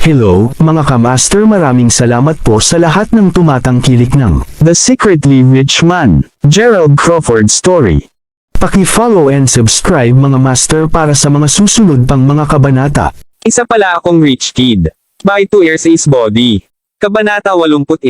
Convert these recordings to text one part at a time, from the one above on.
Hello, mga kamaster, maraming salamat po sa lahat ng tumatangkilik ng The Secretly Rich Man, Gerald Crawford Story. Paki-follow and subscribe mga master para sa mga susunod pang mga kabanata. Isa pala akong rich kid. By 2 years is body. Kabanata 81.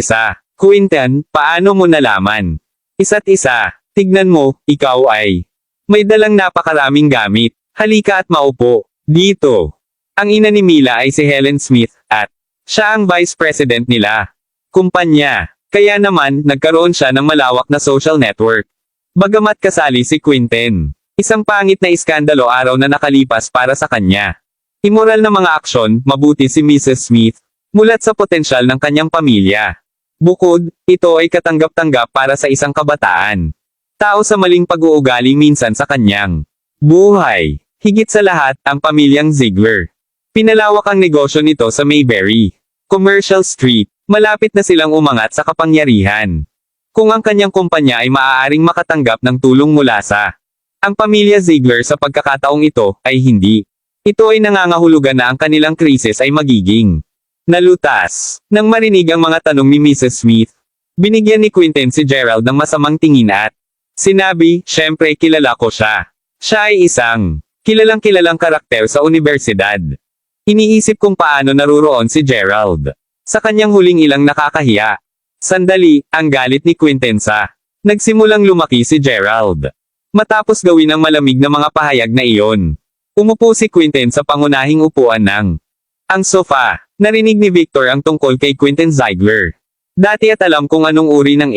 Quinten, paano mo nalaman? Isa't isa, tignan mo, ikaw ay may dalang napakaraming gamit. Halika at maupo. Dito. Ang ina ni Mila ay si Helen Smith, at siya ang vice president nila. Kumpanya. Kaya naman, nagkaroon siya ng malawak na social network. Bagamat kasali si Quinten. Isang pangit na iskandalo araw na nakalipas para sa kanya. Immoral na mga aksyon, mabuti si Mrs. Smith. Mulat sa potensyal ng kanyang pamilya. Bukod, ito ay katanggap-tanggap para sa isang kabataan. Tao sa maling pag-uugali minsan sa kanyang buhay. Higit sa lahat, ang pamilyang Ziegler. Pinalawak ang negosyo nito sa Mayberry Commercial Street. Malapit na silang umangat sa kapangyarihan. Kung ang kanyang kumpanya ay maaaring makatanggap ng tulong mula sa ang pamilya Ziegler sa pagkakataong ito, ay hindi. Ito ay nangangahulugan na ang kanilang krisis ay magiging nalutas. Nang marinig ang mga tanong ni Mrs. Smith, binigyan ni Quinten si Gerald ng masamang tingin at sinabi, "Syempre kilala ko siya. Siya ay isang kilalang karakter sa universidad." Iniisip kung paano naruroon si Gerald. Sa kanyang huling ilang nakakahiya. Sandali, ang galit ni Quinten sa nagsimulang lumaki si Gerald. Matapos gawin ang malamig na mga pahayag na iyon, umupo si Quinten sa pangunahing upuan ng ang sofa. Narinig ni Victor ang tungkol kay Quinten Ziegler. Dati at alam kung anong uri ng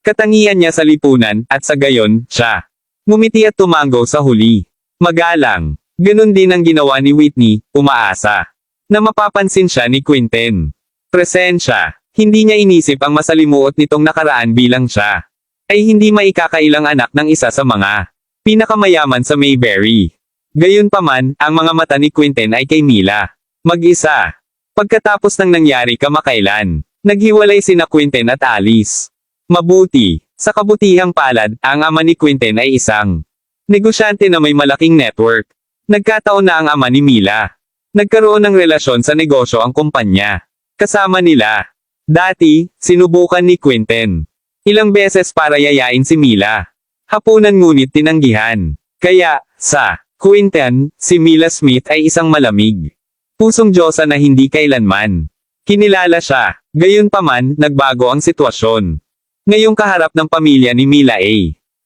katangian niya sa lipunan, at sa gayon, siya ngumiti at tumango sa huli. Magalang. Ganun din ang ginawa ni Whitney, umaasa na mapapansin siya ni Quinten. Presensya. Hindi niya inisip ang masalimuot nitong nakaraan bilang siya ay hindi maikakailang anak ng isa sa mga pinakamayaman sa Mayberry. Gayunpaman, ang mga mata ni Quinten ay kay Mila. Mag-isa. Pagkatapos ng nangyari kamakailan, naghiwalay sina Quinten at Alice. Mabuti. Sa kabutihang palad, ang ama ni Quinten ay isang negosyante na may malaking network. Nagkataon na ang ama ni Mila. Nagkaroon ng relasyon sa negosyo ang kumpanya. Kasama nila. Dati, sinubukan ni Quinten ilang beses para yayain si Mila. Hapunan ngunit tinanggihan. Kaya, sa Quinten, si Mila Smith ay isang malamig. Pusong Diyosa na hindi kailanman kinilala siya. Gayunpaman, nagbago ang sitwasyon. Ngayong kaharap ng pamilya ni Mila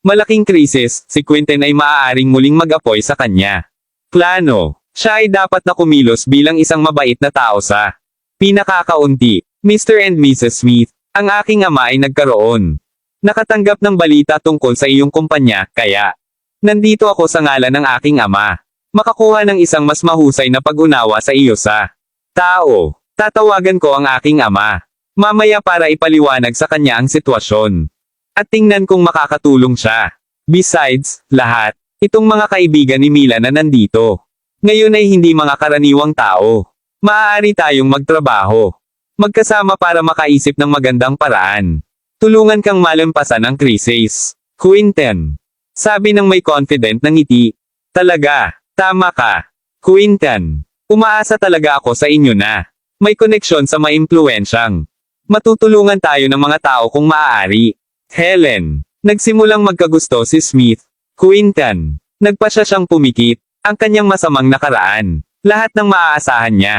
malaking krisis, si Quinten ay maaaring muling mag-apoy sa kanya. Plano. Siya ay dapat na kumilos bilang isang mabait na tao sa pinakakaunti. Mr. and Mrs. Smith, ang aking ama ay nagkaroon. Nakatanggap ng balita tungkol sa iyong kumpanya, kaya nandito ako sa ngalan ng aking ama. Makakuha ng isang mas mahusay na pag-unawa sa iyo sa tao. Tatawagan ko ang aking ama mamaya para ipaliwanag sa kanya ang sitwasyon. At tingnan kung makakatulong siya. Besides, lahat itong mga kaibigan ni Mila na nandito ngayon ay hindi mga karaniwang tao. Maaari tayong magtrabaho magkasama para makaisip ng magandang paraan. Tulungan kang malampasan ang krisis. Quinten. Sabi ng may confident na ngiti. Talaga, tama ka. Quinten. Umaasa talaga ako sa inyo na may koneksyon sa maimpluwensyang matutulungan tayo ng mga tao kung maaari. Helen. Nagsimulang magkagusto si Smith. Quinten. Nagpasya siyang pumikit. Ang kanyang masamang nakaraan. Lahat ng maaasahan niya.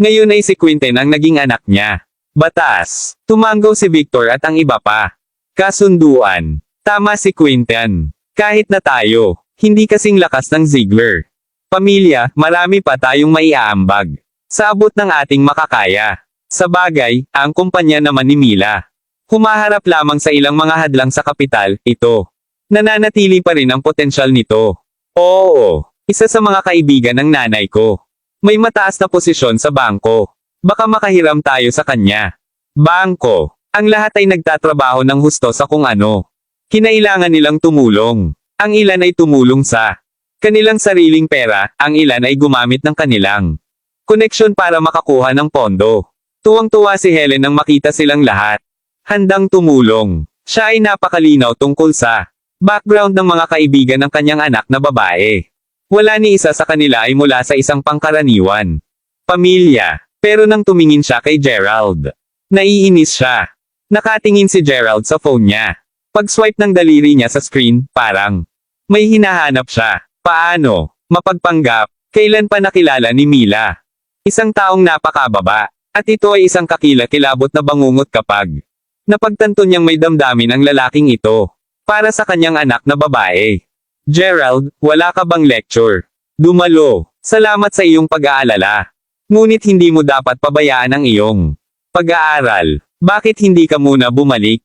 Ngayon ay si Quinten ang naging anak niya. Batas. Tumango si Victor at ang iba pa. Kasunduan. Tama si Quinten. Kahit na tayo, hindi kasing lakas ng Ziegler. Pamilya, marami pa tayong maiaambag. Sa abot ng ating makakaya. Sa bagay, ang kumpanya naman ni Mila. Humaharap lamang sa ilang mga hadlang sa kapital, ito. Nananatili pa rin ang potensyal nito. Oo, isa sa mga kaibigan ng nanay ko. May mataas na posisyon sa bangko. Baka makahiram tayo sa kanya. Bangko. Ang lahat ay nagtatrabaho ng husto sa kung ano. Kinailangan nilang tumulong. Ang ilan ay tumulong sa kanilang sariling pera, ang ilan ay gumamit ng kanilang koneksyon para makakuha ng pondo. Tuwang-tuwa si Helen nang makita silang lahat. Handang tumulong. Siya ay napakalinaw tungkol sa background ng mga kaibigan ng kanyang anak na babae. Wala ni isa sa kanila ay mula sa isang pangkaraniwan pamilya. Pero nang tumingin siya kay Gerald, naiinis siya. Nakatingin si Gerald sa phone niya. Pag-swipe ng daliri niya sa screen, parang may hinahanap siya. Paano? Mapagpanggap. Kailan pa nakilala ni Mila? Isang taong napakababa. At ito ay isang kakilakilabot na bangungot kapag napagtanto niyang may damdamin ang lalaking ito para sa kanyang anak na babae. Gerald, wala ka bang lecture? Dumalo. Salamat sa iyong pag-aalala. Ngunit hindi mo dapat pabayaan ang iyong pag-aaral. Bakit hindi ka muna bumalik?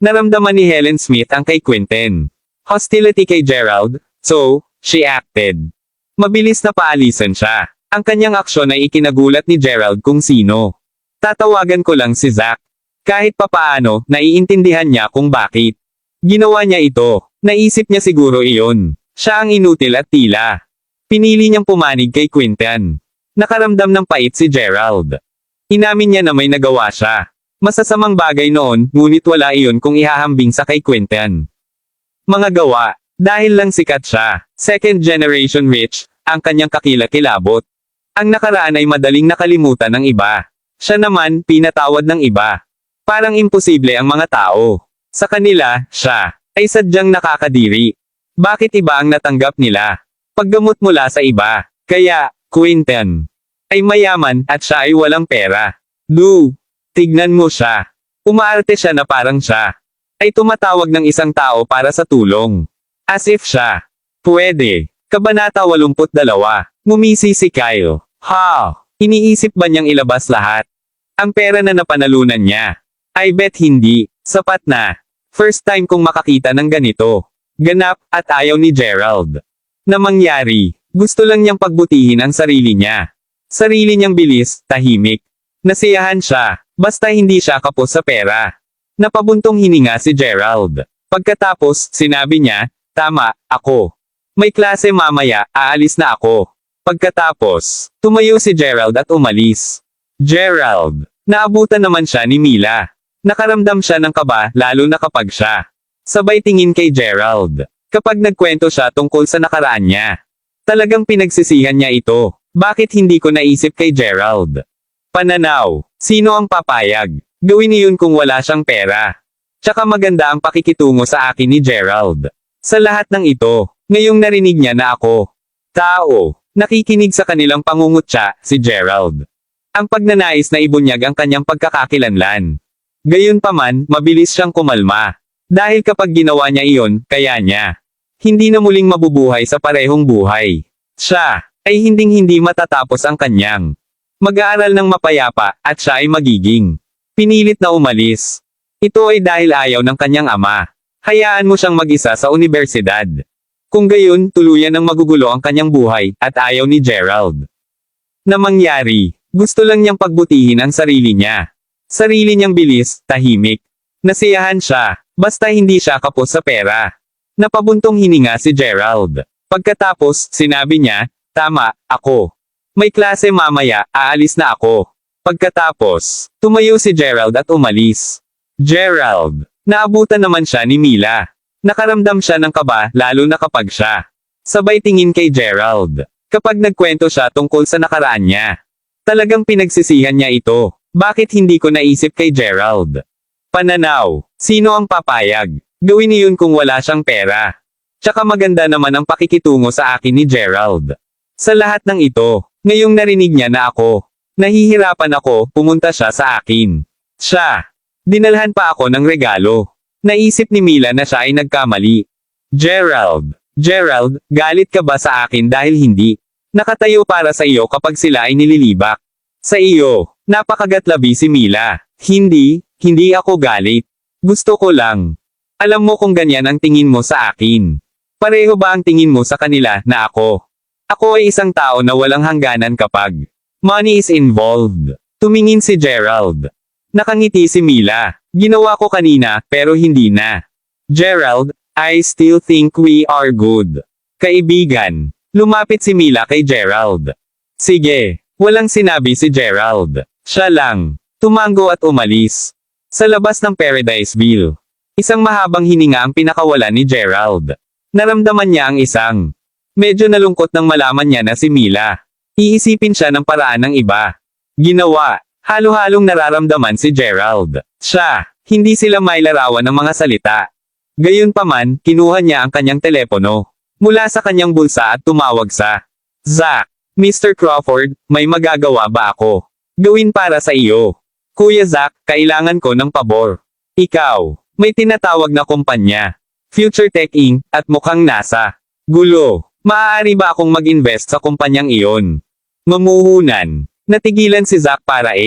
Naramdaman ni Helen Smith ang kay Quentin hostility kay Gerald, so she acted. Mabilis na paalisan siya. Ang kanyang aksyon ay ikinagulat ni Gerald kung sino. Tatawagan ko lang si Zack. Kahit papaano, naiintindihan niya kung bakit ginawa niya ito. Naisip niya siguro iyon. Siya ang inutil at tila pinili niyang pumanig kay Quentin. Nakaramdam ng pait si Gerald. Inamin niya na may nagawa siya. Masasamang bagay noon, ngunit wala iyon kung ihahambing sa kay Quentin. Mga gawa. Dahil lang sikat siya, second generation rich, ang kanyang kakilakilabot. Ang nakaraan ay madaling nakalimutan ng iba. Siya naman, pinatawad ng iba. Parang imposible ang mga tao. Sa kanila, siya ay sadyang nakakadiri. Bakit iba ang natanggap nila? Paggamot mula sa iba. Kaya, Quentin ay mayaman at siya ay walang pera. Tignan mo siya. Umaarte siya na parang siya ay tumatawag ng isang tao para sa tulong. As if siya pwede. Kabanata 82. Ngumisi si Kyle. Iniisip ba niyang ilabas lahat ang pera na napanalunan niya? I bet hindi. Sapat na. First time kong makakita ng ganito. Ganap, at ayaw ni Gerald na mangyari. Gusto lang niyang pagbutihin ang sarili niya. Sarili niyang bilis, tahimik. Nasiyahan siya. Basta hindi siya kapos sa pera. Napabuntong hininga si Gerald. Pagkatapos, sinabi niya, tama, ako. May klase mamaya, aalis na ako. Pagkatapos, tumayo si Gerald at umalis. Gerald. Naabutan naman siya ni Mila. Nakaramdam siya ng kaba, lalo na kapag siya sabay tingin kay Gerald. Kapag nagkwento siya tungkol sa nakaraan niya. Talagang pinagsisihan niya ito. Bakit hindi ko naisip kay Gerald? Pananaw. Sino ang papayag? Gawin niyon kung wala siyang pera. Tsaka maganda ang pakikitungo sa akin ni Gerald. Sa lahat ng ito, ngayong narinig niya na ako tao, nakikinig sa kanilang pangungutya, si Gerald. Ang pagnanais na ibunyag ang kanyang pagkakakilanlan. Gayunpaman, mabilis siyang kumalma. Dahil kapag ginawa niya iyon, kaya niya hindi na muling mabubuhay sa parehong buhay. Siya ay hinding-hindi matatapos ang kanyang mag-aaral ng mapayapa, at siya ay magiging pinilit na umalis. Ito ay dahil ayaw ng kanyang ama. Hayaan mo siyang mag-isa sa unibersidad. Kung gayon, tuluyan ng magugulo ang kanyang buhay, at ayaw ni Gerald na mangyari. Gusto lang niyang pagbutihin ang sarili niya. Sarili niyang bilis, tahimik. Nasiyahan siya, basta hindi siya kapos sa pera. Napabuntong hininga si Gerald. Pagkatapos, sinabi niya, tama, ako. May klase mamaya, aalis na ako. Pagkatapos, tumayo si Gerald at umalis. Gerald. Naabutan naman siya ni Mila. Nakaramdam siya ng kaba, lalo na kapag siya sabay tingin kay Gerald. Kapag nagkwento siya tungkol sa nakaraan niya. Talagang pinagsisihan niya ito. Bakit hindi ko naisip kay Gerald? Pananaw. Sino ang papayag? Gawin niyon kung wala siyang pera. Tsaka maganda naman ang pakikitungo sa akin ni Gerald. Sa lahat ng ito, ngayong narinig niya na ako nahihirapan ako, pumunta siya sa akin. Siya. Dinalhan pa ako ng regalo. Naisip ni Mila na siya ay nagkamali. Gerald. Gerald, galit ka ba sa akin dahil hindi nakatayo para sa iyo kapag sila ay nililibak? Sa iyo. Napakagatlabi si Mila. Hindi ako galit. Gusto ko lang. Alam mo kung ganyan ang tingin mo sa akin. Pareho ba ang tingin mo sa kanila na ako? Ako ay isang tao na walang hangganan kapag money is involved. Tumingin si Gerald. Nakangiti si Mila. Ginawa ko kanina, pero hindi na. Gerald, I still think we are good. Kaibigan. Lumapit si Mila kay Gerald. Sige. Walang sinabi si Gerald. Siya lang. Tumango at umalis. Sa labas ng Paradiseville. Isang mahabang hininga ang pinakawala ni Gerald. Naramdaman niya ang isang medyo nalungkot nang malaman niya na si Mila. Iisipin siya ng paraan ng iba. Ginawa. Halo-halong nararamdaman si Gerald. Siya, hindi sila mailarawan ng mga salita. Gayunpaman, kinuha niya ang kanyang telepono mula sa kanyang bulsa at tumawag sa Zack. Mr. Crawford, may magagawa ba ako gawin para sa iyo? Kuya Zack, kailangan ko ng pabor. Ikaw, may tinatawag na kumpanya, Future Tech Inc., at mukhang nasa gulo. Maaari ba akong mag-invest sa kumpanyang iyon? Mamuhunan. Natigilan si Zack para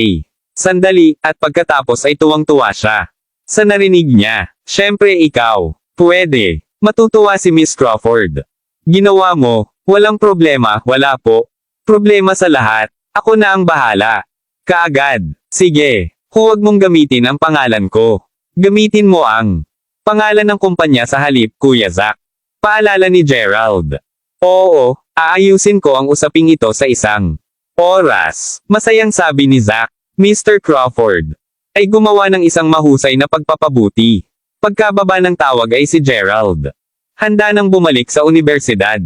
sandali, at pagkatapos ay tuwang-tuwa siya. Sa narinig niya, syempre ikaw, pwede. Matutuwa si Miss Crawford. Ginawa mo, walang problema, wala po. Problema sa lahat. Ako na ang bahala. Kaagad. Sige, huwag mong gamitin ang pangalan ko. Gamitin mo ang pangalan ng kumpanya sa halip, Kuya Zack. Paalala ni Gerald. Oo, aayusin ko ang usaping ito sa isang oras. Masayang sabi ni Zack. Mr. Crawford ay gumawa ng isang mahusay na pagpapabuti. Pagkababa ng tawag ay si Gerald. Handa nang bumalik sa universidad.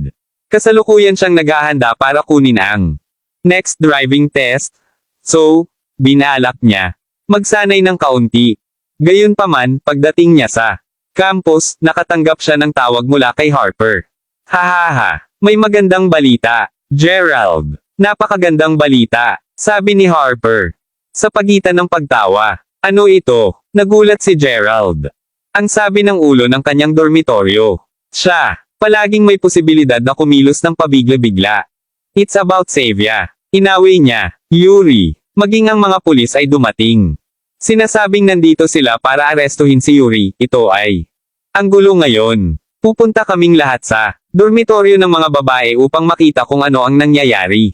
Kasalukuyan siyang naghahanda para kunin ang next driving test. So, binalak niya magsanay ng kaunti. Gayunpaman, pagdating niya sa campus, nakatanggap siya ng tawag mula kay Harper. Hahaha, may magandang balita, Gerald. Napakagandang balita, sabi ni Harper. Sa pagitan ng pagtawa. Ano ito? Nagulat si Gerald. Ang sabi ng ulo ng kanyang dormitoryo. Siya, palaging may posibilidad na kumilos ng pabigla-bigla. It's about Xavier. Inawi niya, Yuri. Maging ang mga pulis ay dumating. Sinasabing nandito sila para arestuhin si Yuri. Ito ay ang gulo ngayon. Pupunta kaming lahat sa dormitoryo ng mga babae upang makita kung ano ang nangyayari.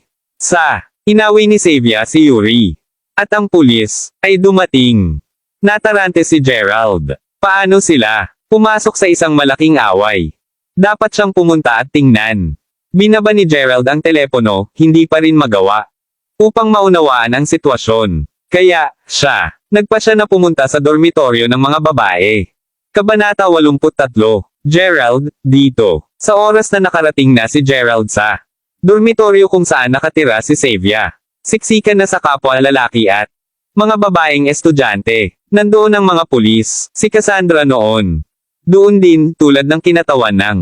Inawi ni Xavier si Yuri. At ang pulis ay dumating. Natarante si Gerald. Paano sila pumasok sa isang malaking away? Dapat siyang pumunta at tingnan. Binaba ni Gerald ang telepono, hindi pa rin magawa. Upang maunawaan ang sitwasyon. Kaya, nagpa siya na pumunta sa dormitoryo ng mga babae. Kabanata 83. Gerald, dito. Sa oras na nakarating na si Gerald sa dormitoryo kung saan nakatira si Xavier. Siksikan na sa kapwa lalaki at mga babaeng estudyante. Nandoon ang mga pulis, si Cassandra noon. Doon din, tulad ng kinatawan ng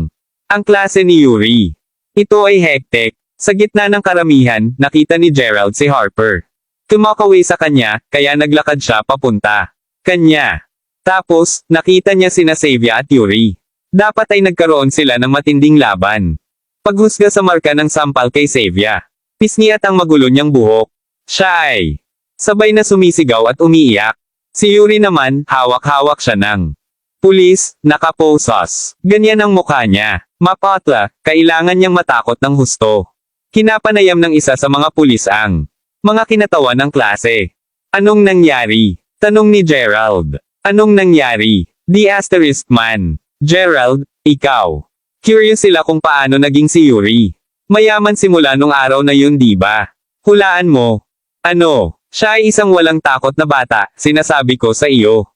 ang klase ni Yuri. Ito ay hectic. Sa gitna ng karamihan, nakita ni Gerald si Harper. Kumakawi sa kanya, kaya naglakad siya papunta kanya. Tapos, nakita niya sina Xavier at Yuri. Dapat ay nagkaroon sila ng matinding laban. Paghusga sa marka ng sampal kay Xavier. Pisngi at ang magulo niyang buhok. Siya ay sabay na sumisigaw at umiiyak. Si Yuri naman, hawak-hawak siya ng pulis, nakaposas. Ganyan ang mukha niya. Mapatla, kailangan niyang matakot ng husto. Kinapanayam ng isa sa mga pulis ang mga kinatawan ng klase. Anong nangyari? Tanong ni Gerald. Anong nangyari? The asterisk man. Gerald, ikaw. Curious sila kung paano naging si Yuri. Mayaman simula nung araw na yun, di ba? Hulaan mo. Ano? Siya ay isang walang takot na bata, sinasabi ko sa iyo.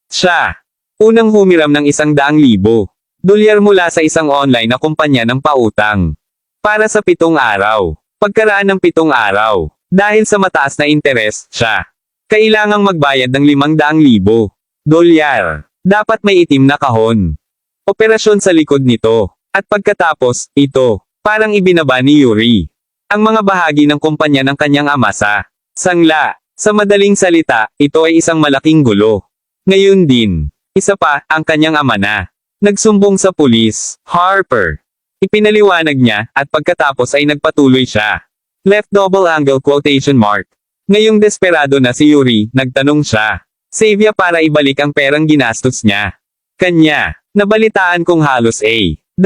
Siya. Unang humiram ng $100,000 dolyar mula sa isang online na kumpanya ng pautang. Para sa 7 araw. Pagkaraan ng 7 araw. Dahil sa mataas na interes, siya kailangang magbayad ng $500,000 dolyar. Dapat may itim na kahon. Operasyon sa likod nito. At pagkatapos, ito. Parang ibinaba ni Yuri ang mga bahagi ng kumpanya ng kanyang ama sa sangla. Sa madaling salita, ito ay isang malaking gulo. Ngayon din, isa pa, ang kanyang ama na nagsumbong sa pulis, Harper. Ipinaliwanag niya, at pagkatapos ay nagpatuloy siya. Left double angle quotation mark. Ngayong desperado na si Yuri, nagtanong siya. Xavier para ibalik ang perang ginastos niya. Kanya, nabalitaan kong halos $100,000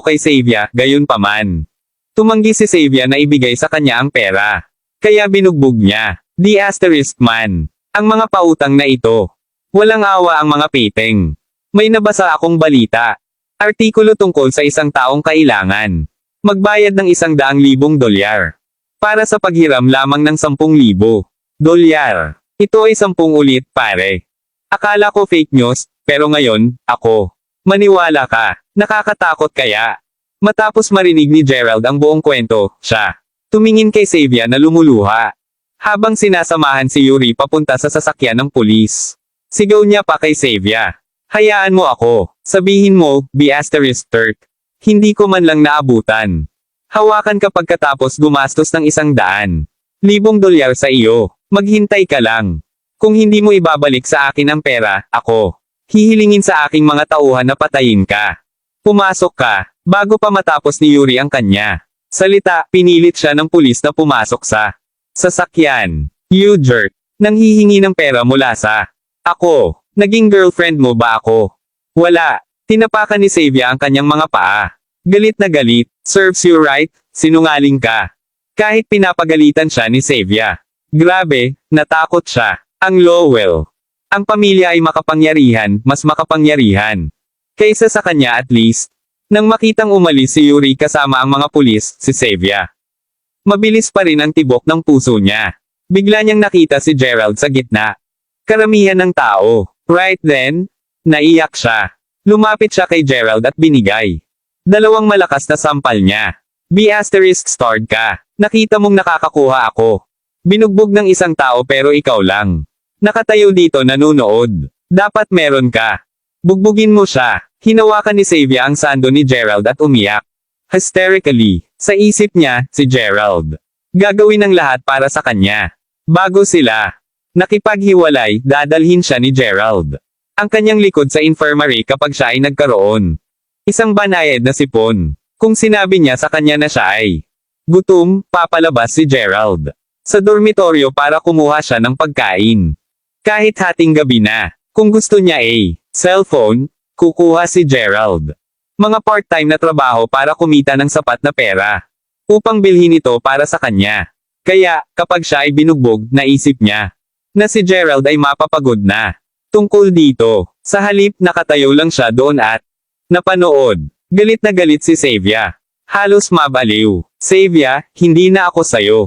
kay Xavier, gayon pa man. Tumanggi si Xavier na ibigay sa kanya ang pera. Kaya binugbog niya, the asterisk man, ang mga pautang na ito. Walang awa ang mga piteng. May nabasa akong balita. Artikulo tungkol sa isang taong kailangan magbayad ng $100,000 dolyar. Para sa paghiram lamang ng $10,000 dolyar. Ito ay 10 ulit, pare. Akala ko fake news, pero ngayon, ako. Maniwala ka. Nakakatakot kaya. Matapos marinig ni Gerald ang buong kwento, siya tumingin kay Xavier na lumuluha. Habang sinasamahan si Yuri papunta sa sasakyan ng pulis. Sigaw niya pa kay Xavier. Hayaan mo ako. Sabihin mo, *Turk. Hindi ko man lang naabutan. Hawakan ka pagkatapos gumastos ng $100,000 sa iyo. Maghintay ka lang. Kung hindi mo ibabalik sa akin ang pera, ako. Hihilingin sa aking mga tauhan na patayin ka. Pumasok ka, bago pa matapos ni Yuri ang kanya. Salita, pinilit siya ng pulis na pumasok sa sasakyan. You jerk. Nang hihingi ng pera mula sa ako. Naging girlfriend mo ba ako? Wala. Tinapakan ni Xavier ang kanyang mga paa. Galit na galit. Serves you right, sinungaling ka. Kahit pinapagalitan siya ni Xavier. Grabe, natakot siya. Ang Lowell. Ang pamilya ay makapangyarihan, mas makapangyarihan. Kaysa sa kanya at least. Nang makitang umalis si Yuri kasama ang mga pulis, si Xavier. Mabilis pa rin ang tibok ng puso niya. Bigla niyang nakita si Gerald sa gitna. Karamihan ng tao. Right then, naiyak siya. Lumapit siya kay Gerald at binigay. Dalawang malakas na sampal niya. *starred ka. Nakita mong nakakakuha ako. Binugbog ng isang tao pero ikaw lang. Nakatayo dito nanunood. Dapat meron ka. Bugbugin mo siya. Hinawakan ni Xavier ang sando ni Gerald at umiyak. Hysterically. Sa isip niya, si Gerald. Gagawin ang lahat para sa kanya. Bago sila nakipaghiwalay, dadalhin siya ni Gerald. Ang kanyang likod sa infirmary kapag siya ay nagkaroon. Isang banayad na sipon. Kung sinabi niya sa kanya na siya ay gutom, papalabas si Gerald sa dormitoryo para kumuha siya ng pagkain. Kahit hating gabi na. Kung gusto niya cellphone, kukuha si Gerald. Mga part-time na trabaho para kumita ng sapat na pera. Upang bilhin ito para sa kanya. Kaya, kapag siya ay binugbog, naisip niya na si Gerald ay mapapagod na. Tungkol dito, sa halip nakatayo lang siya doon at napanood. Galit na galit si Xavier. Halos mabaliw. Xavier, hindi na ako sayo.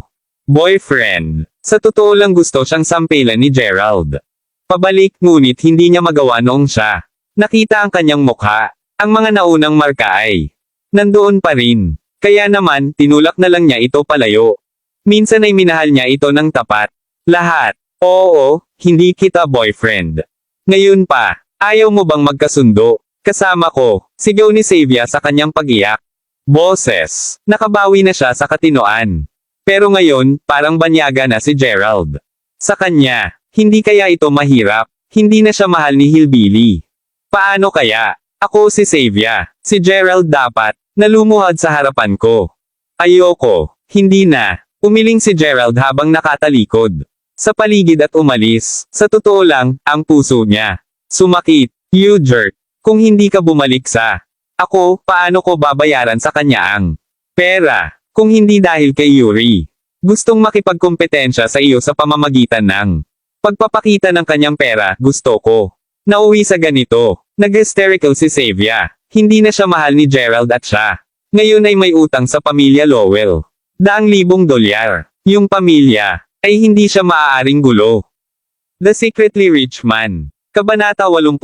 Boyfriend. Sa totoo lang gusto siyang sampilan ni Gerald. Pabalik ngunit hindi niya magawa noong siya nakita ang kanyang mukha. Ang mga naunang marka ay nandoon pa rin. Kaya naman, tinulak na lang niya ito palayo. Minsan ay minahal niya ito ng tapat. Lahat. Oo, hindi kita boyfriend. Ngayon pa, ayaw mo bang magkasundo? Kasama ko, sigaw ni Xavier sa kanyang pag-iyak. Boses, nakabawi na siya sa katinoan. Pero ngayon, parang banyaga na si Gerald. Sa kanya, hindi kaya ito mahirap, hindi na siya mahal ni Hillbilly. Paano kaya? Ako si Xavier, si Gerald dapat, nalumuhad sa harapan ko. Ayoko, hindi na. Umiling si Gerald habang nakatalikod sa paligid at umalis. Sa totoo lang, ang puso niya sumakit. You jerk. Kung hindi ka bumalik sa ako, paano ko babayaran sa kanya ang pera? Kung hindi dahil kay Yuri. Gustong makipagkompetensya sa iyo sa pamamagitan ng pagpapakita ng kanyang pera, gusto ko. Nauwi sa ganito. Nag-hysterical si Xavier. Hindi na siya mahal ni Gerald at siya ngayon ay may utang sa pamilya Lowell. $100,000. Yung pamilya ay hindi siya maaaring gulo. The Secretly Rich Man. Kabanata 84.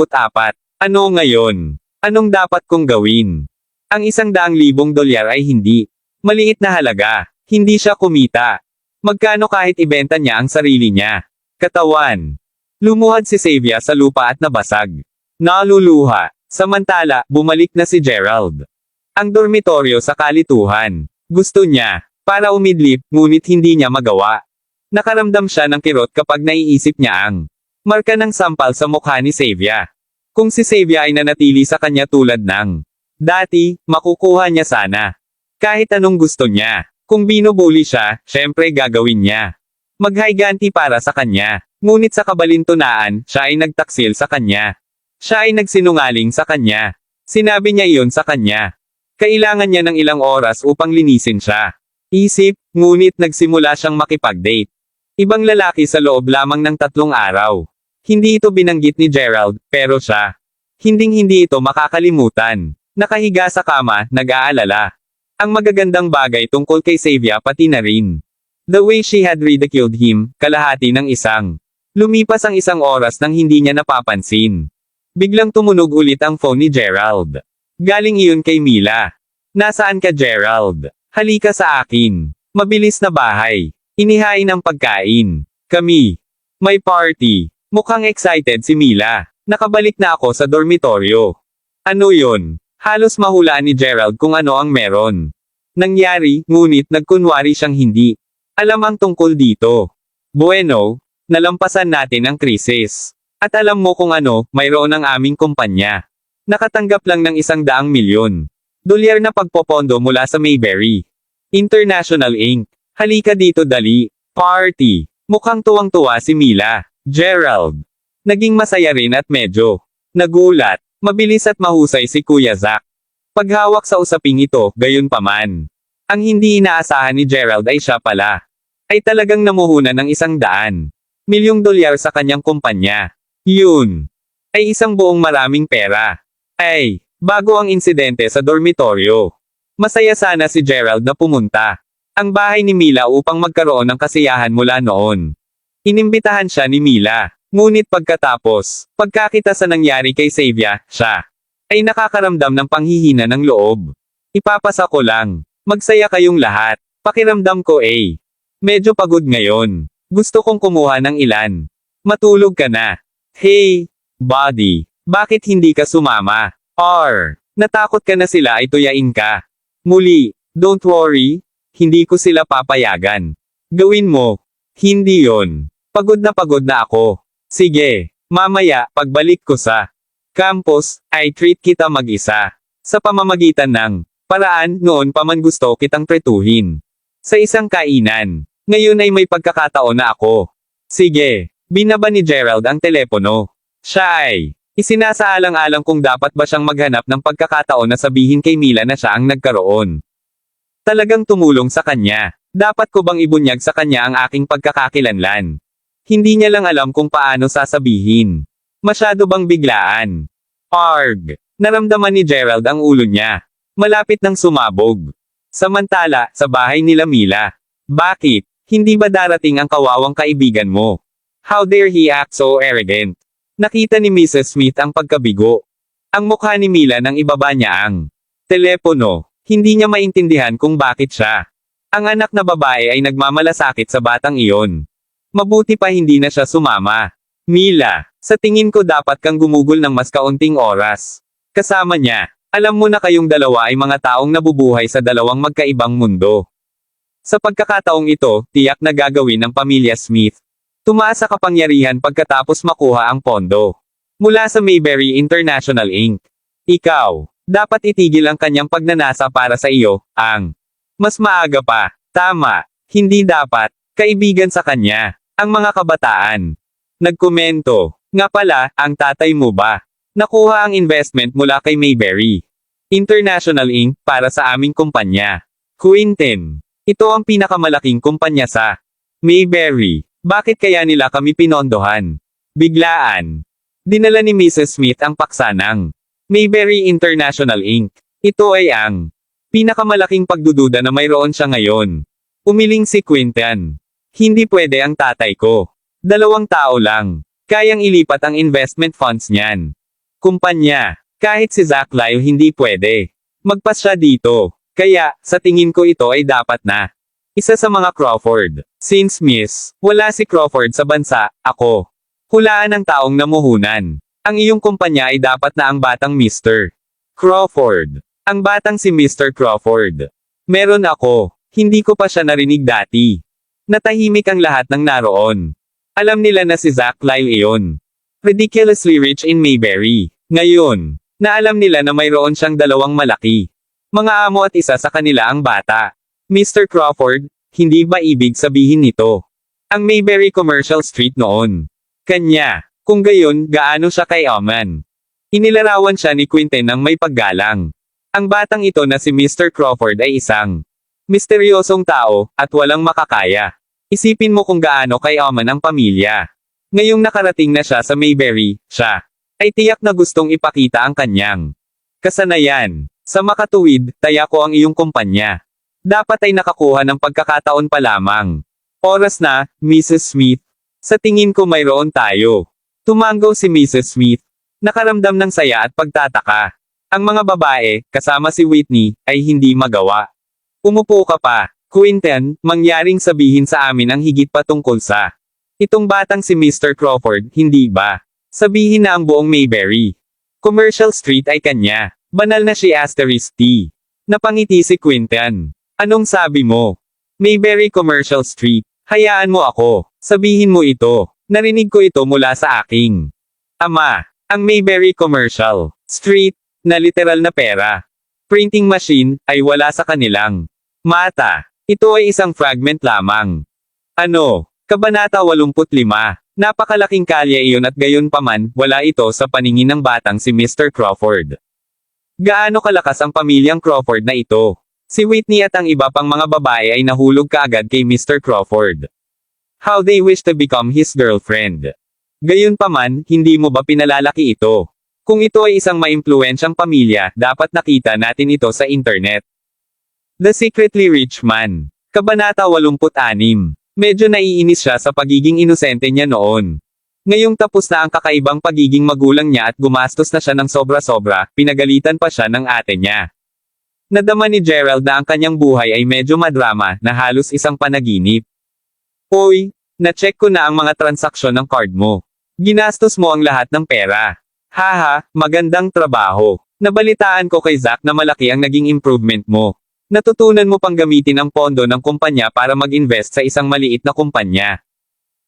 Ano ngayon? Anong dapat kong gawin? Ang $100,000 ay hindi maliit na halaga. Hindi siya kumita. Magkano kahit ibenta niya ang sarili niya? Katawan. Lumuhad si Xavier sa lupa at nabasag. Naluluha. Samantala, bumalik na si Gerald. Ang dormitoryo sa kalituhan. Gusto niya para umidlip, ngunit hindi niya magawa. Nakaramdam siya ng kirot kapag naiisip niya ang marka ng sampal sa mukha ni Xavier. Kung si Xavier ay nanatili sa kanya tulad ng dati, makukuha niya sana. Kahit anong gusto niya. Kung binubuli siya, syempre gagawin niya. Maghayganti para sa kanya. Ngunit sa kabalintunaan, siya ay nagtaksil sa kanya. Siya ay nagsinungaling sa kanya. Sinabi niya iyon sa kanya. Kailangan niya ng ilang oras upang linisin siya. Isip, ngunit nagsimula siyang makipag-date. Ibang lalaki sa loob lamang ng 3 araw. Hindi ito binanggit ni Gerald, pero siya. Hinding-hindi ito makakalimutan. Nakahiga sa kama, nag-aalala. Ang magagandang bagay tungkol kay Xavier pati na rin. The way she had ridiculed him, kalahati ng isang. Lumipas ang 1 oras nang hindi niya napapansin. Biglang tumunog ulit ang phone ni Gerald. Galing iyon kay Mila. Nasaan ka Gerald? Halika sa akin. Mabilis na bahay. Inihain ang pagkain. Kami. May party. Mukhang excited si Mila. Nakabalik na ako sa dormitoryo. Ano yon? Halos mahulaan ni Gerald kung ano ang meron. Nangyari, ngunit nagkunwari siyang hindi. Alam ang tungkol dito. Bueno, nalampasan natin ang krisis. At alam mo kung ano, mayroon ang aming kumpanya. Nakatanggap lang ng $100 milyon. Dolyar na pagpopondo mula sa Mayberry International Inc. Halika dito dali. Party. Mukhang tuwang-tuwa si Mila. Gerald. Naging masaya rin at medyo nagulat. Mabilis at mahusay si Kuya Zack. Paghawak sa usaping ito, gayon paman. Ang hindi inaasahan ni Gerald ay siya pala. Ay talagang namuhunan ng $100 milyong sa kanyang kumpanya. Yun. Ay isang buong maraming pera. Ay, bago ang insidente sa dormitoryo. Masaya sana si Gerald na pumunta. Ang bahay ni Mila upang magkaroon ng kasiyahan mula noon. Inimbitahan siya ni Mila. Ngunit pagkatapos, pagkakita sa nangyari kay Xavier, siya ay nakakaramdam ng panghihina ng loob. Ipapasa ko lang. Magsaya kayong lahat. Pakiramdam ko medyo pagod ngayon. Gusto kong kumuha ng ilan. Matulog ka na. Hey, buddy. Bakit hindi ka sumama? Natakot ka na sila ay tuyain ka. Muli, don't worry. Hindi ko sila papayagan. Gawin mo. Hindi yon. Pagod na ako. Sige, mamaya, pagbalik ko sa campus, ay treat kita mag-isa. Sa pamamagitan ng paraan, noon pa man gusto kitang tretuhin. Sa isang kainan. Ngayon ay may pagkakataon na ako. Sige, binaba ni Gerald ang telepono. Siya ay isinasaalang-alang kung dapat ba siyang maghanap ng pagkakataon na sabihin kay Mila na siya ang nagkaroon. Talagang tumulong sa kanya. Dapat ko bang ibunyag sa kanya ang aking pagkakakilanlan? Hindi niya lang alam kung paano sasabihin. Masyado bang biglaan? Naramdaman ni Gerald ang ulo niya. Malapit nang sumabog. Samantala, sa bahay nila Mila. Bakit? Hindi ba darating ang kawawang kaibigan mo? How dare he act so arrogant? Nakita ni Mrs. Smith ang pagkabigo. Ang mukha ni Mila nang ibaba niya ang telepono. Hindi niya maintindihan kung bakit siya. Ang anak na babae ay nagmamalasakit sa batang iyon. Mabuti pa hindi na siya sumama. Mila, sa tingin ko dapat kang gumugol ng mas kaunting oras. Kasama niya, alam mo na kayong dalawa ay mga taong nabubuhay sa dalawang magkaibang mundo. Sa pagkakataong ito, tiyak na gagawin ng pamilya Smith. Tumaas sa kapangyarihan pagkatapos makuha ang pondo. Mula sa Mayberry International Inc. Ikaw, dapat itigil ang kanyang pagnanasa para sa iyo, ang mas maaga pa. Tama, hindi dapat, kaibigan sa kanya. Ang mga kabataan. Nagkomento. Nga pala, ang tatay mo ba? Nakuha ang investment mula kay Mayberry International Inc. para sa aming kumpanya. Quinten. Ito ang pinakamalaking kumpanya sa Mayberry. Bakit kaya nila kami pinondohan? Biglaan. Dinala ni Mrs. Smith ang paksa ng Mayberry International Inc. Ito ay ang pinakamalaking pagdududa na mayroon siya ngayon. Umiling si Quinten. Hindi pwede ang tatay ko. 2 tao lang. Kayang ilipat ang investment funds niyan. Kumpanya. Kahit si Zack Lyle hindi pwede. Magpas siya dito. Kaya, sa tingin ko ito ay dapat na. Isa sa mga Crawford. Since wala si Crawford sa bansa, ako. Hulaan ang taong namuhunan. Ang iyong kumpanya ay dapat na ang batang Mr. Crawford. Ang batang si Mr. Crawford. Meron ako. Hindi ko pa siya narinig dati. Natahimik ang lahat ng naroon. Alam nila na si Zack Lyle iyon. Ridiculously rich in Mayberry. Ngayon, na alam nila na mayroon siyang 2 malaki. Mga amo at isa sa kanila ang bata. Mr. Crawford, hindi ba ibig sabihin nito? Ang Mayberry Commercial Street noon. Kanya, kung gayon, gaano siya kay Oman? Inilarawan siya ni Quinten ng may paggalang. Ang batang ito na si Mr. Crawford ay isang misteryosong tao, at walang makakaya. Isipin mo kung gaano kay Oman ang pamilya. Ngayong nakarating na siya sa Mayberry, siya ay tiyak na gustong ipakita ang kanyang kasanayan. Sa makatuwid, taya ko ang iyong kumpanya. Dapat ay nakakuha ng pagkakataon pa lamang. Oras na, Mrs. Smith. Sa tingin ko mayroon tayo. Tumanggaw si Mrs. Smith. Nakaramdam ng saya at pagtataka. Ang mga babae, kasama si Whitney, ay hindi magawa. Umupo ka pa. Quinten, mangyaring sabihin sa amin ang higit pa tungkol sa itong batang si Mr. Crawford, hindi ba? Sabihin na ang buong Mayberry Commercial Street ay kanya. Banal na si Asterisk T. Napangiti si Quinten. Anong sabi mo? Mayberry Commercial Street. Hayaan mo ako. Sabihin mo ito. Narinig ko ito mula sa aking ama. Ang Mayberry Commercial Street, na literal na pera, printing machine, ay wala sa kanilang mata. Ito ay isang fragment lamang. Ano? Kabanata 85. Napakalaking kalye iyon at gayon paman, wala ito sa paningin ng batang si Mr. Crawford. Gaano kalakas ang pamilyang Crawford na ito? Si Whitney at ang iba pang mga babae ay nahulog kaagad kay Mr. Crawford. How they wish to become his girlfriend. Gayunpaman, hindi mo ba pinalalaki ito? Kung ito ay isang maimpluwensyang pamilya, dapat nakita natin ito sa internet. The Secretly Rich Man. Kabanata 86. Medyo naiinis siya sa pagiging inosente niya noon. Ngayong tapos na ang kakaibang pagiging magulang niya at gumastos na siya ng sobra-sobra, pinagalitan pa siya ng ate niya. Nadama ni Gerald na ang kanyang buhay ay medyo madrama, na halos isang panaginip. Hoy, na-check ko na ang mga transaksyon ng card mo. Ginastos mo ang lahat ng pera. Haha, magandang trabaho. Nabalitaan ko kay Zack na malaki ang naging improvement mo. Natutunan mo pang gamitin ang pondo ng kumpanya para mag-invest sa isang maliit na kumpanya.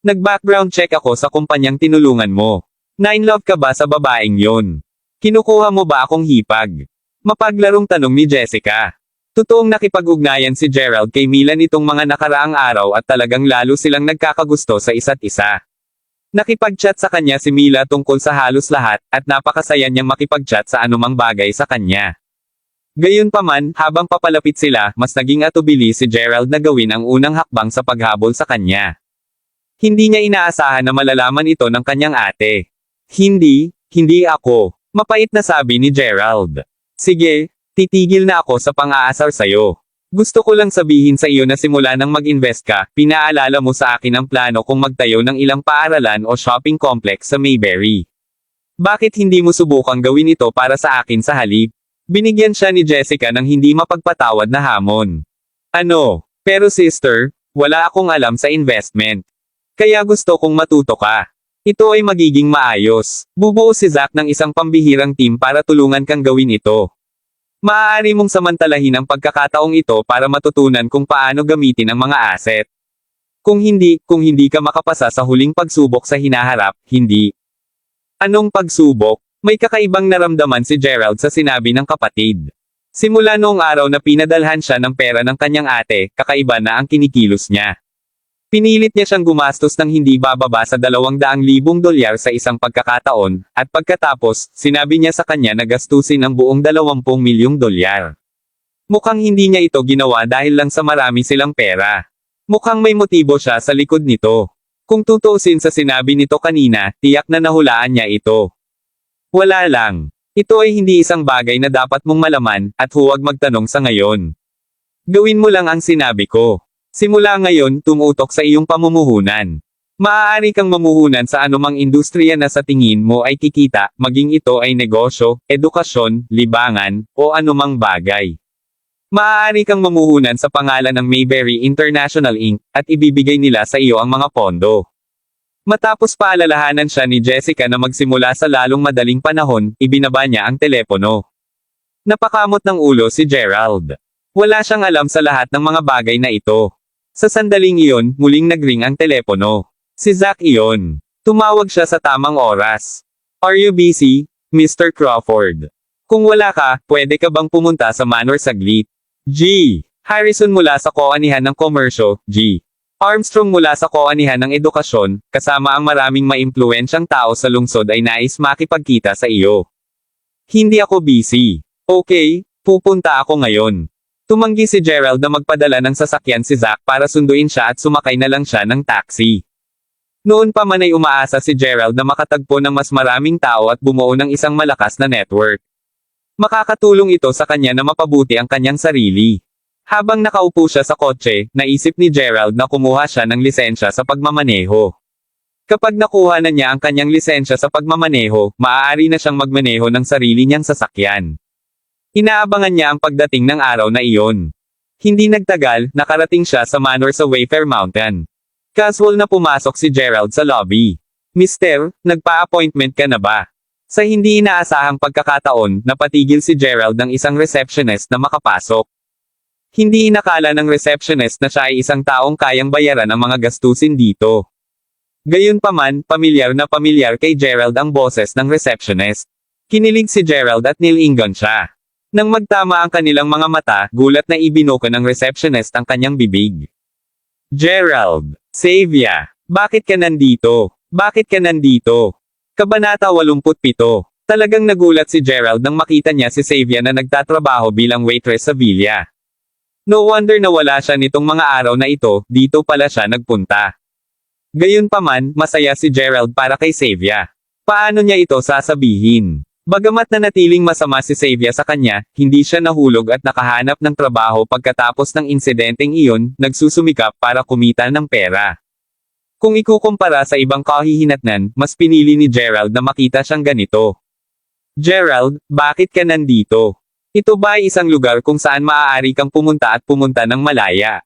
Nag-background check ako sa kumpanyang tinulungan mo. Na-inlove ka ba sa babaeng yon? Kinukuha mo ba akong hipag? Mapaglarong tanong ni Jessica. Totoong nakipag-ugnayan si Gerald kay Mila nitong mga nakaraang araw at talagang lalo silang nagkakagusto sa isa't isa. Nakipag-chat sa kanya si Mila tungkol sa halos lahat, at napakasaya niyang makipag-chat sa anumang bagay sa kanya. Gayunpaman, habang papalapit sila, mas naging atubili si Gerald na gawin ang unang hakbang sa paghabol sa kanya. Hindi niya inaasahan na malalaman ito ng kanyang ate. Hindi ako. Mapait na sabi ni Gerald. Sige, titigil na ako sa pang-aasar sayo. Gusto ko lang sabihin sa iyo na simula nang mag-invest ka, pinaalala mo sa akin ang plano kung magtayo ng ilang paaralan o shopping complex sa Mayberry. Bakit hindi mo subukang gawin ito para sa akin sa halip? Binigyan siya ni Jessica ng hindi mapagpatawad na hamon. Ano? Pero sister, wala akong alam sa investment. Kaya gusto kong matuto ka. Ito ay magiging maayos. Bubuo si Zack ng isang pambihirang team para tulungan kang gawin ito. Maaari mong samantalahin ang pagkakataong ito para matutunan kung paano gamitin ang mga asset. Kung hindi ka makapasa sa huling pagsubok sa hinaharap, hindi. Anong pagsubok? May kakaibang naramdaman si Gerald sa sinabi ng kapatid. Simula noong araw na pinadalhan siya ng pera ng kanyang ate, kakaiba na ang kinikilos niya. Pinilit niya siyang gumastos ng hindi bababa sa $200,000 sa isang pagkakataon, at pagkatapos, sinabi niya sa kanya na gastusin ang buong $20 milyong. Mukhang hindi niya ito ginawa dahil lang sa marami silang pera. Mukhang may motibo siya sa likod nito. Kung tutuusin sa sinabi nito kanina, tiyak na nahulaan niya ito. Wala lang. Ito ay hindi isang bagay na dapat mong malaman, at huwag magtanong sa ngayon. Gawin mo lang ang sinabi ko. Simula ngayon, tumutok sa iyong pamumuhunan. Maaari kang mamuhunan sa anumang industriya na sa tingin mo ay kikita, maging ito ay negosyo, edukasyon, libangan, o anumang bagay. Maaari kang mamuhunan sa pangalan ng Mayberry International Inc., at ibibigay nila sa iyo ang mga pondo. Matapos paalalahanan siya ni Jessica na magsimula sa lalong madaling panahon, ibinaba niya ang telepono. Napakamot ng ulo si Gerald. Wala siyang alam sa lahat ng mga bagay na ito. Sa sandaling iyon, muling nagring ang telepono. Si Zack iyon. Tumawag siya sa tamang oras. Are you busy, Mr. Crawford? Kung wala ka, pwede ka bang pumunta sa Manor saglit? G. Harrison mula sa koanihan ng komersyo, G. Armstrong mula sa koanihan ng edukasyon, kasama ang maraming maimpluwensyang tao sa lungsod ay nais makipagkita sa iyo. Hindi ako busy. Okay, pupunta ako ngayon. Tumanggi si Gerald na magpadala ng sasakyan si Zack para sunduin siya at sumakay na lang siya ng taxi. Noon pa man ay umaasa si Gerald na makatagpo ng mas maraming tao at bumuo ng isang malakas na network. Makakatulong ito sa kanya na mapabuti ang kanyang sarili. Habang nakaupo siya sa kotse, naisip ni Gerald na kumuha siya ng lisensya sa pagmamaneho. Kapag nakuha na niya ang kanyang lisensya sa pagmamaneho, maaari na siyang magmaneho ng sarili niyang sasakyan. Inaabangan niya ang pagdating ng araw na iyon. Hindi nagtagal, nakarating siya sa manor sa Wayfair Mountain. Casual na pumasok si Gerald sa lobby. Mister, nagpa-appointment ka na ba? Sa hindi inaasahang pagkakataon, napatigil si Gerald ng isang receptionist na makapasok. Hindi inakala ng receptionist na siya ay isang taong kayang bayaran ang mga gastusin dito. Gayunpaman, pamilyar na pamilyar kay Gerald ang boses ng receptionist. Kinilig si Gerald at nilingon siya. Nang magtama ang kanilang mga mata, gulat na ibinuko ng receptionist ang kanyang bibig. Gerald, Xavier, bakit ka nandito? Bakit ka nandito? Kabanata 87. Talagang nagulat si Gerald nang makita niya si Xavier na nagtatrabaho bilang waitress sa villa. No wonder na wala siya nitong mga araw na ito, dito pala siya nagpunta. Gayunpaman, masaya si Gerald para kay Xavier. Paano niya ito sasabihin? Bagamat nanatiling masama si Xavier sa kanya, hindi siya nahulog at nakahanap ng trabaho pagkatapos ng insidenteng iyon, nagsusumikap para kumita ng pera. Kung ikukumpara sa ibang kahihinatnan, mas pinili ni Gerald na makita siyang ganito. Gerald, bakit ka nandito? Ito ba ay isang lugar kung saan maaari kang pumunta at pumunta ng malaya?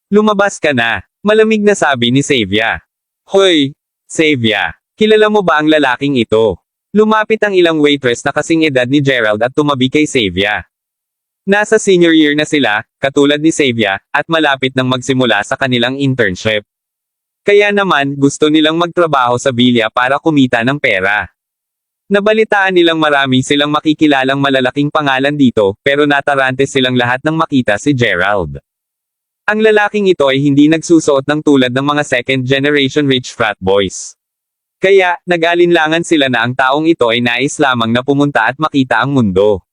Lumabas ka na, malamig na sabi ni Xavier. Hoy, Xavier, kilala mo ba ang lalaking ito? Lumapit ang ilang waitress na kasing edad ni Gerald at tumabi kay Xavier. Nasa senior year na sila, katulad ni Xavier, at malapit nang magsimula sa kanilang internship. Kaya naman, gusto nilang magtrabaho sa villa para kumita ng pera. Nabalitaan nilang marami silang makikilalang malalaking pangalan dito, pero natarante silang lahat nang makita si Gerald. Ang lalaking ito ay hindi nagsusuot ng tulad ng mga second-generation rich frat boys. Kaya, nag-alinlangan sila na ang taong ito ay nais lamang na pumunta at makita ang mundo.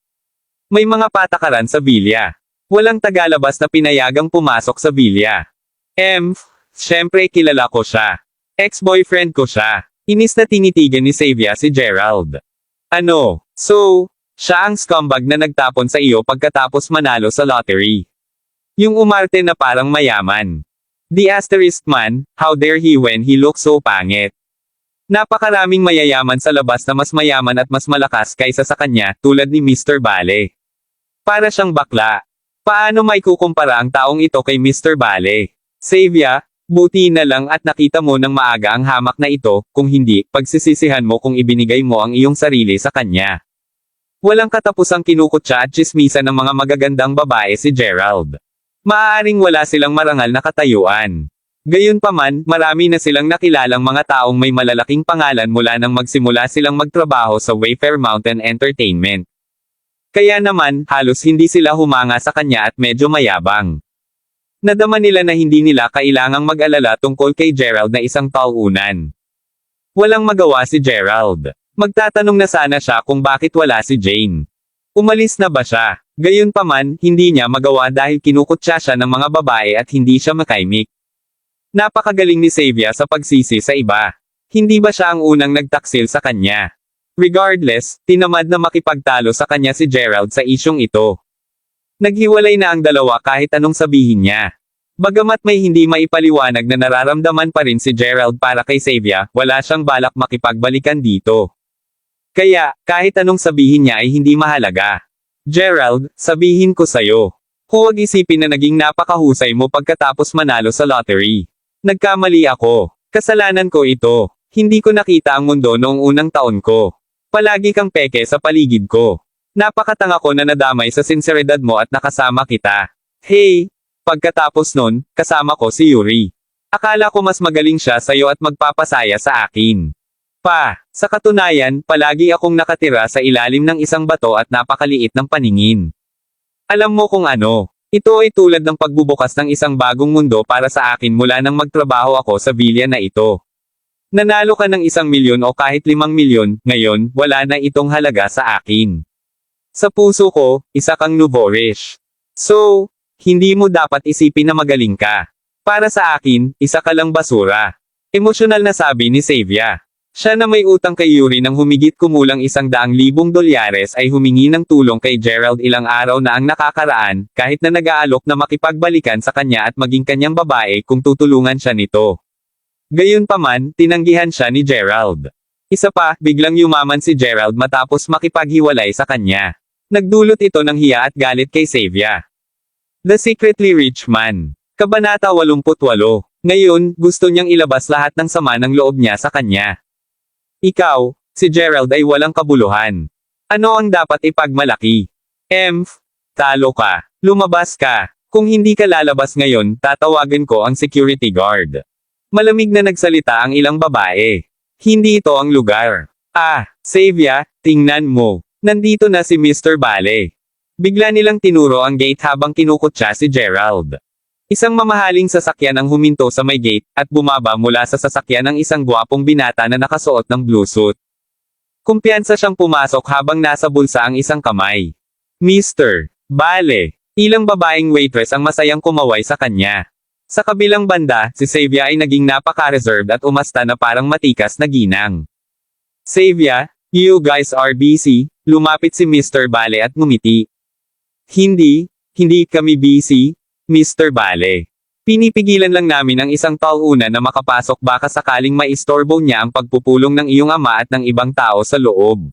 May mga patakaran sa villa. Walang tagalabas na pinayagang pumasok sa villa. Syempre kilala ko siya. Ex-boyfriend ko siya. Inis na tinitigan ni Xavier si Gerald. Ano? So, siya ang scumbag na nagtapon sa iyo pagkatapos manalo sa lottery. Yung umarte na parang mayaman. The asterisk man, how dare he when he looks so pangit. Napakaraming mayayaman sa labas na mas mayaman at mas malakas kaysa sa kanya, tulad ni Mr. Bale. Para siyang bakla. Paano may kukumpara ang taong ito kay Mr. Bale? Xavier, buti na lang at nakita mo ng maaga ang hamak na ito, kung hindi, pagsisisihan mo kung ibinigay mo ang iyong sarili sa kanya. Walang katapusang kinukutya at tsismisan ng mga magagandang babae si Gerald. Maaaring wala silang marangal na katayuan. Gayunpaman, marami na silang nakilalang mga taong may malalaking pangalan mula nang magsimula silang magtrabaho sa Wayfair Mountain Entertainment. Kaya naman, halos hindi sila humanga sa kanya at medyo mayabang. Nadama nila na hindi nila kailangang mag-alala tungkol kay Gerald na isang tauunan. Walang magawa si Gerald. Magtatanong na sana siya kung bakit wala si Jane. Umalis na ba siya? Gayunpaman, hindi niya magawa dahil kinukutya siya ng mga babae at hindi siya makaimik. Napakagaling ni Xavier sa pagsisi sa iba. Hindi ba siya ang unang nagtaksil sa kanya? Regardless, tinamad na makipagtalo sa kanya si Gerald sa isyong ito. Naghiwalay na ang dalawa kahit anong sabihin niya. Bagamat may hindi maipaliwanag na nararamdaman pa rin si Gerald para kay Xavier, wala siyang balak makipagbalikan dito. Kaya, kahit anong sabihin niya ay hindi mahalaga. Gerald, sabihin ko sayo. Huwag isipin na naging napakahusay mo pagkatapos manalo sa lottery. Nagkamali ako. Kasalanan ko ito. Hindi ko nakita ang mundo noong unang taon ko. Palagi kang peke sa paligid ko. Napakatanga ko na nadamay sa sinseridad mo at nakasama kita. Hey! Pagkatapos nun, kasama ko si Yuri. Akala ko mas magaling siya sa'yo at magpapasaya sa akin. Sa katunayan, palagi akong nakatira sa ilalim ng isang bato at napakaliit ng paningin. Alam mo kung ano? Ito ay tulad ng pagbubukas ng isang bagong mundo para sa akin mula nang magtrabaho ako sa villa na ito. Nanalo ka ng 1 milyon o kahit 5 milyon, ngayon, wala na itong halaga sa akin. Sa puso ko, isa kang nourish. So, hindi mo dapat isipin na magaling ka. Para sa akin, isa ka lang basura. Emosyonal na sabi ni Xavier. Siya na may utang kay Yuri ng humigit kumulang $100,000 ay humingi ng tulong kay Gerald ilang araw na ang nakakaraan, kahit na nag-aalok na makipagbalikan sa kanya at maging kanyang babae kung tutulungan siya nito. Gayunpaman, tinanggihan siya ni Gerald. Isa pa, biglang yumaman si Gerald matapos makipaghiwalay sa kanya. Nagdulot ito ng hiya at galit kay Xavier. The Secretly Rich Man. Kabanata 88. Ngayon, gusto niyang ilabas lahat ng sama ng loob niya sa kanya. Ikaw, si Gerald ay walang kabuluhan. Ano ang dapat ipagmalaki? Talo ka. Lumabas ka. Kung hindi ka lalabas ngayon, tatawagan ko ang security guard. Malamig na nagsalita ang ilang babae. Hindi ito ang lugar. Savia, tingnan mo. Nandito na si Mr. Bale. Bigla nilang tinuro ang gate habang kinukutya si Gerald. Isang mamahaling sasakyan ang huminto sa may gate, at bumaba mula sa sasakyan ng isang gwapong binata na nakasuot ng blue suit. Kumpiyansa siyang pumasok habang nasa bulsa ang isang kamay. Mr. Bale. Ilang babaeng waitress ang masayang kumaway sa kanya. Sa kabilang banda, si Savia ay naging napaka-reserved at umasta na parang matikas na ginang. Savia, you guys are busy, lumapit si Mr. Bale at ngumiti. Hindi kami busy, Mr. Bale. Pinipigilan lang namin ang isang tauna na makapasok baka sakaling maistorbo niya ang pagpupulong ng iyong ama at ng ibang tao sa loob.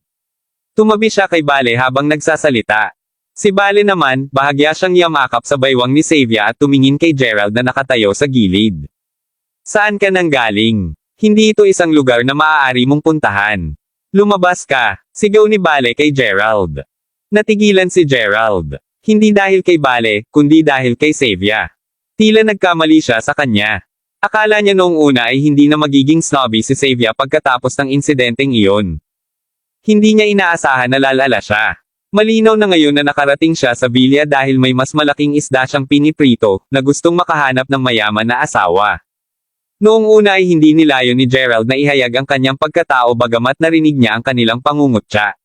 Tumabi siya kay Bale habang nagsasalita. Si Bale naman, bahagya siyang yamakap sa baywang ni Savia at tumingin kay Gerald na nakatayo sa gilid. Saan ka nang galing? Hindi ito isang lugar na maaari mong puntahan. Lumabas ka, sigaw ni Bale kay Gerald. Natigilan si Gerald. Hindi dahil kay Bale, kundi dahil kay Savia. Tila nagkamali siya sa kanya. Akala niya noong una ay hindi na magiging snobby si Savia pagkatapos ng insidenteng iyon. Hindi niya inaasahan na lalala siya. Malinaw na ngayon na nakarating siya sa bilya dahil may mas malaking isda siyang piniprito, na gustong makahanap ng mayaman na asawa. Noong una ay hindi nilayo ni Gerald na ihayag ang kanyang pagkatao bagamat narinig niya ang kanilang pangungutya.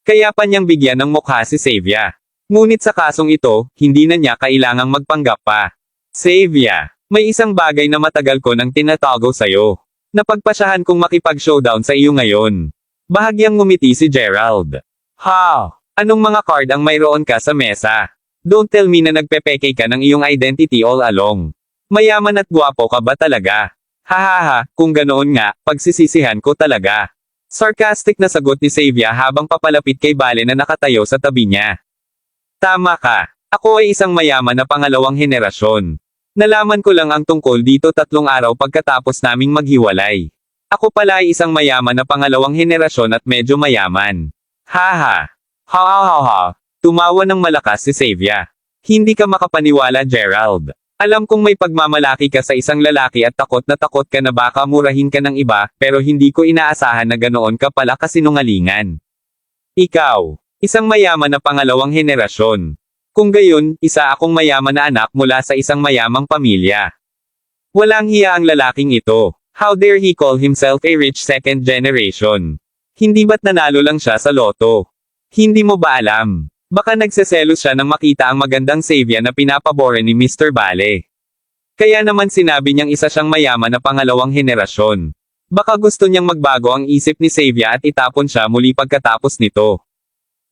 Kaya pa niyang bigyan ng mukha si Savia. Ngunit sa kasong ito, hindi na niya kailangang magpanggap pa. Savia, may isang bagay na matagal ko nang tinatago sa'yo. Napagpasyahan kong makipag-showdown sa iyo ngayon. Bahagyang ngumiti si Gerald. Anong mga card ang mayroon ka sa mesa? Don't tell me na nagpepeke ka ng iyong identity all along. Mayaman at gwapo ka ba talaga? Kung ganoon nga, pagsisisihan ko talaga. Sarcastic na sagot ni Savia habang papalapit kay Bale na nakatayo sa tabi niya. Tama ka. Ako ay isang mayaman na pangalawang henerasyon. Nalaman ko lang ang tungkol dito 3 araw pagkatapos naming maghiwalay. Ako pala ay isang mayaman na pangalawang henerasyon at medyo mayaman. Tumawa ng malakas si Savia. Hindi ka makapaniwala, Gerald. Alam kong may pagmamalaki ka sa isang lalaki at takot ka na baka murahin ka ng iba, pero hindi ko inaasahan na ganoon ka pala kasinungalingan. Ikaw, isang mayaman na pangalawang henerasyon. Kung gayon, isa akong mayaman na anak mula sa isang mayamang pamilya. Walang hiya ang lalaking ito. How dare he call himself a rich second generation? Hindi ba't nanalo lang siya sa loto? Hindi mo ba alam? Baka nagseselos siya nang makita ang magandang Savia na pinapabore ni Mr. Bale. Kaya naman sinabi niyang isa siyang mayaman na pangalawang henerasyon. Baka gusto niyang magbago ang isip ni Savia at itapon siya muli pagkatapos nito.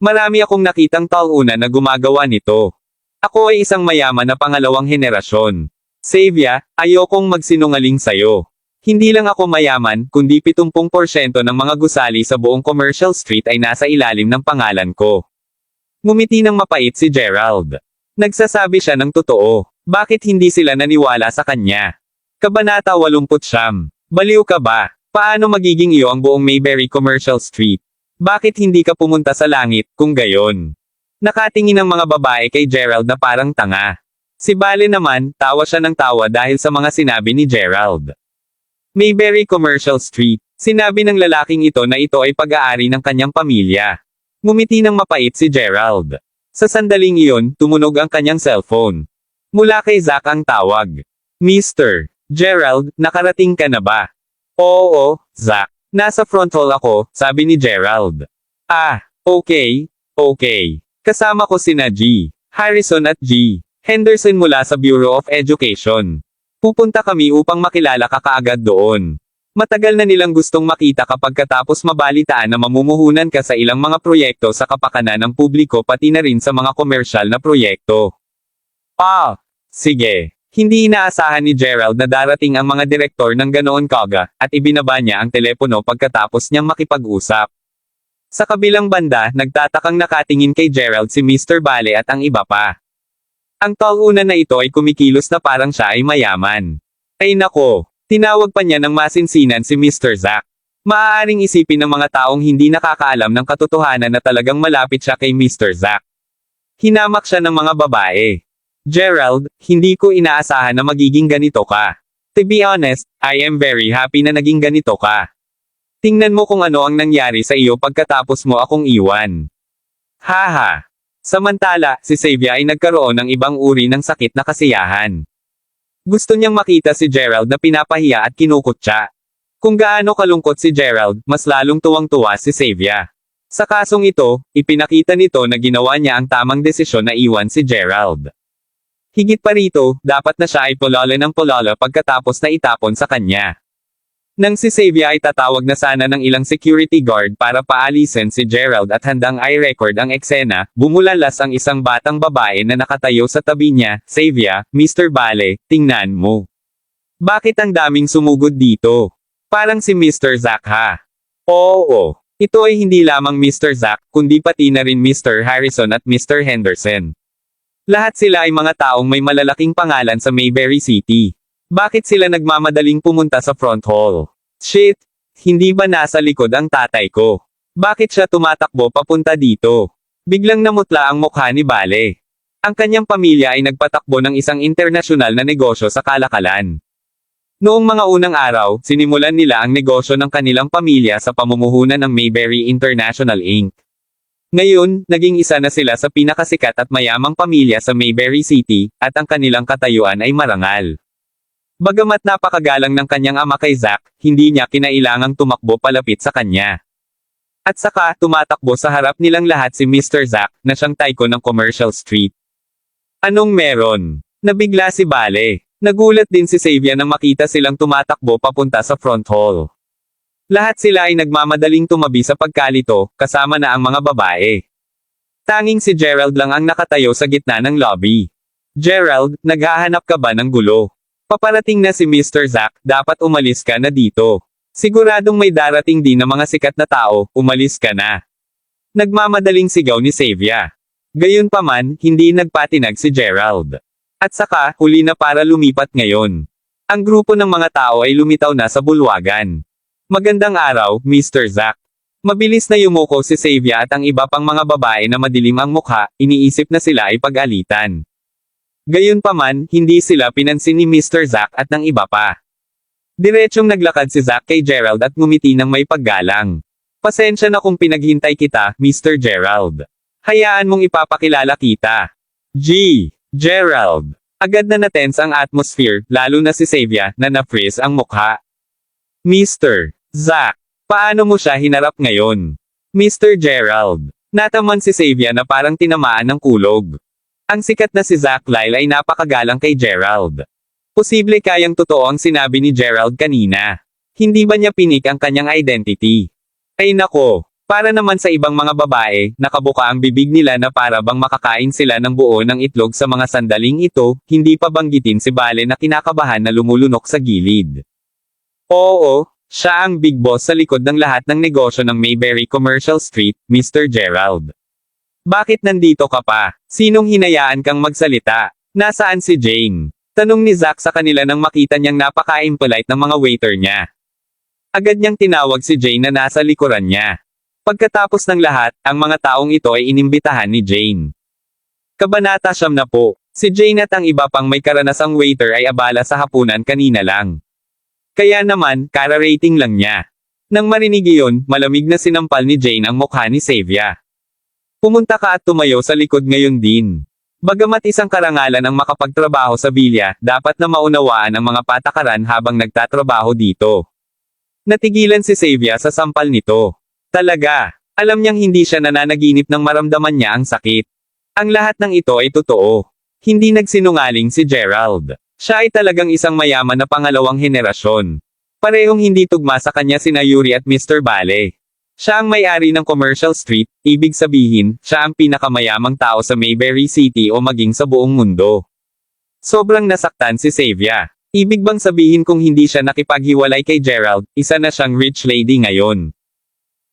Marami akong nakitang tauna na gumagawa nito. Ako ay isang mayaman na pangalawang henerasyon. Savia, ayokong magsinungaling sa'yo. Hindi lang ako mayaman, kundi 70% ng mga gusali sa buong Commercial Street ay nasa ilalim ng pangalan ko. Ngumiti ng mapait si Gerald. Nagsasabi siya ng totoo. Bakit hindi sila naniwala sa kanya? Kabanata 89. Baliw ka ba? Paano magiging iyo ang buong Mayberry Commercial Street? Bakit hindi ka pumunta sa langit, kung gayon? Nakatingin ang mga babae kay Gerald na parang tanga. Si Bale naman, tawa siya ng tawa dahil sa mga sinabi ni Gerald. Mayberry Commercial Street. Sinabi ng lalaking ito na ito ay pag-aari ng kanyang pamilya. Ngumiti ng mapait si Gerald. Sa sandaling iyon, tumunog ang kanyang cellphone. Mula kay Zack ang tawag. Mr. Gerald, nakarating ka na ba? Oo, Zack. Nasa front hall ako, sabi ni Gerald. Okay. Kasama ko sina G. Harrison at G. Henderson mula sa Bureau of Education. Pupunta kami upang makilala ka kaagad doon. Matagal na nilang gustong makita ka pagkatapos mabalitaan na mamumuhunan ka sa ilang mga proyekto sa kapakanan ng publiko pati na rin sa mga komersyal na proyekto. Sige. Hindi inaasahan ni Gerald na darating ang mga direktor ng ganoon kaga, at ibinaba niya ang telepono pagkatapos niyang makipag-usap. Sa kabilang banda, nagtatakang nakatingin kay Gerald si Mr. Bale at ang iba pa. Ang talunan na ito ay kumikilos na parang siya ay mayaman. Ay nako, tinawag pa niya ng masinsinan si Mr. Zack. Maaaring isipin ng mga taong hindi nakakaalam ng katotohanan na talagang malapit siya kay Mr. Zack. Hinamak siya ng mga babae. Gerald, hindi ko inaasahan na magiging ganito ka. To be honest, I am very happy na naging ganito ka. Tingnan mo kung ano ang nangyari sa iyo pagkatapos mo akong iwan. Haha. Samantala, si Xavier ay nagkaroon ng ibang uri ng sakit na kasiyahan. Gusto niyang makita si Gerald na pinapahiya at kinukutya. Kung gaano kalungkot si Gerald, mas lalong tuwang-tuwa si Xavier. Sa kasong ito, ipinakita nito na ginawa niya ang tamang desisyon na iwan si Gerald. Higit pa rito, dapat na siya ay pololo ng pololo pagkatapos na itapon sa kanya. Nang si Xavier ay tatawag na sana ng ilang security guard para paalisin si Gerald at handang i-record ang eksena, bumulalas ang isang batang babae na nakatayo sa tabi niya. Xavier, Mr. Bale, tingnan mo. Bakit ang daming sumugod dito? Parang si Mr. Zack ha? Oo. Ito ay hindi lamang Mr. Zack, kundi pati na rin Mr. Harrison at Mr. Henderson. Lahat sila ay mga taong may malalaking pangalan sa Mayberry City. Bakit sila nagmamadaling pumunta sa front hall? Shit! Hindi ba nasa likod ang tatay ko? Bakit siya tumatakbo papunta dito? Biglang namutla ang mukha ni Bale. Ang kanyang pamilya ay nagpatakbo ng isang internasyonal na negosyo sa kalakalan. Noong mga unang araw, sinimulan nila ang negosyo ng kanilang pamilya sa pamumuhunan ng Mayberry International Inc. Ngayon, naging isa na sila sa pinakasikat at mayamang pamilya sa Mayberry City, at ang kanilang katayuan ay marangal. Bagamat napakagalang ng kanyang ama kay Zack, hindi niya kinailangang tumakbo palapit sa kanya. At saka, tumatakbo sa harap nilang lahat si Mr. Zack, na siyang tycoon ng Commercial Street. Anong meron? Nabigla si Bale. Nagulat din si Xavier nang makita silang tumatakbo papunta sa front hall. Lahat sila ay nagmamadaling tumabi sa pagkalito, kasama na ang mga babae. Tanging si Gerald lang ang nakatayo sa gitna ng lobby. Gerald, naghahanap ka ba ng gulo? Paparating na si Mr. Zack, dapat umalis ka na dito. Siguradong may darating din na mga sikat na tao, umalis ka na. Nagmamadaling sigaw ni Xavier. Gayunpaman, hindi nagpatinag si Gerald. At saka, huli na para lumipat ngayon. Ang grupo ng mga tao ay lumitaw na sa bulwagan. Magandang araw, Mr. Zack. Mabilis na yumuko si Xavier at ang iba pang mga babae na madilim ang mukha, iniisip na sila ay pag-alitan. Gayunpaman, hindi sila pinansin ni Mr. Zack at ng iba pa. Diretsyong naglakad si Zack kay Gerald at ngumiti ng may paggalang. Pasensya na kung pinaghintay kita, Mr. Gerald. Hayaan mong ipapakilala kita. Gerald. Agad na natense ang atmosphere, lalo na si Xavier, na na-freeze ang mukha. Mr. Zack, paano mo siya hinarap ngayon? Mr. Gerald. Nataman si Xavier na parang tinamaan ng kulog. Ang sikat na si Zack Lyle ay napakagalang kay Gerald. Posible kayang totoo ang sinabi ni Gerald kanina. Hindi ba niya pinik ang kanyang identity? Ay nako, para naman sa ibang mga babae, nakabuka ang bibig nila na para bang makakain sila ng buo ng itlog sa mga sandaling ito, hindi pa banggitin si Bale na kinakabahan na lumulunok sa gilid. Oo, siya ang big boss sa likod ng lahat ng negosyo ng Mayberry Commercial Street, Mr. Gerald. Bakit nandito ka pa? Sinong hinayaan kang magsalita? Nasaan si Jane? Tanong ni Zack sa kanila nang makita niyang napaka-impolite ng mga waiter niya. Agad niyang tinawag si Jane na nasa likuran niya. Pagkatapos ng lahat, ang mga taong ito ay inimbitahan ni Jane. Kabanata 10. Si Jane at ang iba pang may karanasang waiter ay abala sa hapunan kanina lang. Kaya naman, kara-rating lang niya. Nang marinig iyon, malamig na sinampal ni Jane ang mukha ni Xavier. Pumunta ka at tumayo sa likod ngayon din. Bagamat isang karangalan ang makapagtrabaho sa bilya, dapat na maunawaan ang mga patakaran habang nagtatrabaho dito. Natigilan si Xavier sa sampal nito. Talaga, alam niyang hindi siya nananaginip nang maramdaman niya ang sakit. Ang lahat ng ito ay totoo. Hindi nagsinungaling si Gerald. Siya ay talagang isang mayaman na pangalawang henerasyon. Parehong hindi tugma sa kanya sina Yuri at Mr. Bale. Siya ang may-ari ng Commercial Street, ibig sabihin, siya ang pinakamayamang tao sa Mayberry City o maging sa buong mundo. Sobrang nasaktan si Xavier. Ibig bang sabihin kung hindi siya nakipaghiwalay kay Gerald, isa na siyang rich lady ngayon?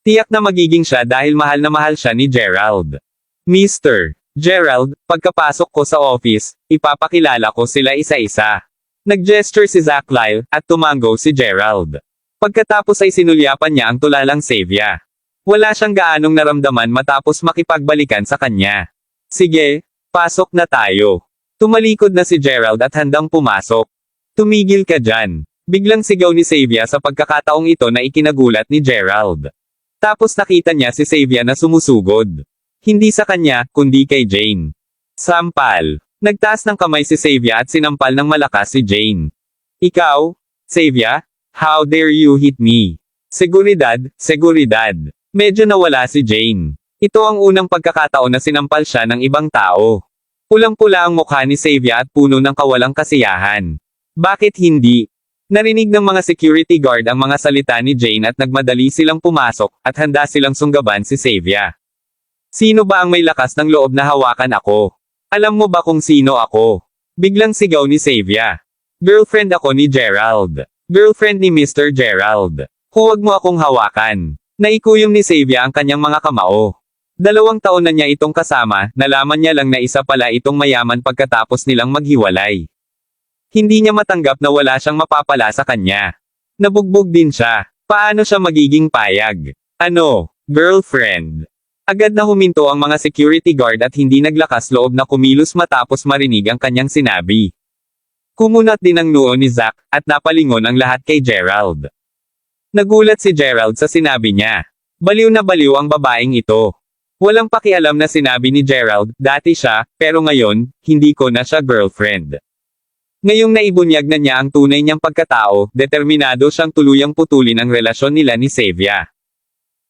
Tiyak na magiging siya dahil mahal na mahal siya ni Gerald. Mr. Gerald, pagkapasok ko sa office, ipapakilala ko sila isa-isa. Nag-gesture si Zack Lyle, at tumango si Gerald. Pagkatapos ay sinulyapan niya ang tulalang Xavier. Wala siyang gaanong naramdaman matapos makipagbalikan sa kanya. Sige, pasok na tayo. Tumalikod na si Gerald at handang pumasok. Tumigil ka dyan. Biglang sigaw ni Xavier sa pagkakataong ito na ikinagulat ni Gerald. Tapos nakita niya si Xavier na sumusugod. Hindi sa kanya, kundi kay Jane. Sampal. Nagtaas ng kamay si Xavier at sinampal ng malakas si Jane. Ikaw, Xavier? How dare you hit me? Seguridad, seguridad. Medyo nawala si Jane. Ito ang unang pagkakataon na sinampal siya ng ibang tao. Pulang-pula ang mukha ni Xavier at puno ng kawalang kasiyahan. Bakit hindi? Narinig ng mga security guard ang mga salita ni Jane at nagmadali silang pumasok, at handa silang sunggaban si Xavier. Sino ba ang may lakas ng loob na hawakan ako? Alam mo ba kung sino ako? Biglang sigaw ni Xavier. Girlfriend ako ni Gerald. Girlfriend ni Mr. Gerald. Huwag mo akong hawakan. Naikuyom ni Xavier ang kanyang mga kamao. 2 taon na niya itong kasama, nalaman niya lang na isa pala itong mayaman pagkatapos nilang maghiwalay. Hindi niya matanggap na wala siyang mapapala sa kanya. Nabugbog din siya. Paano siya magiging payag? Ano? Girlfriend? Agad na huminto ang mga security guard at hindi naglakas loob na kumilos matapos marinig ang kanyang sinabi. Kumunat din ang noo ni Zack, at napalingon ang lahat kay Gerald. Nagulat si Gerald sa sinabi niya. Baliw na baliw ang babaeng ito. Walang pakialam na sinabi ni Gerald, dati siya, pero ngayon, hindi ko na siya girlfriend. Ngayong naibunyag na niya ang tunay niyang pagkatao, determinado siyang tuluyang putulin ang relasyon nila ni Xavier.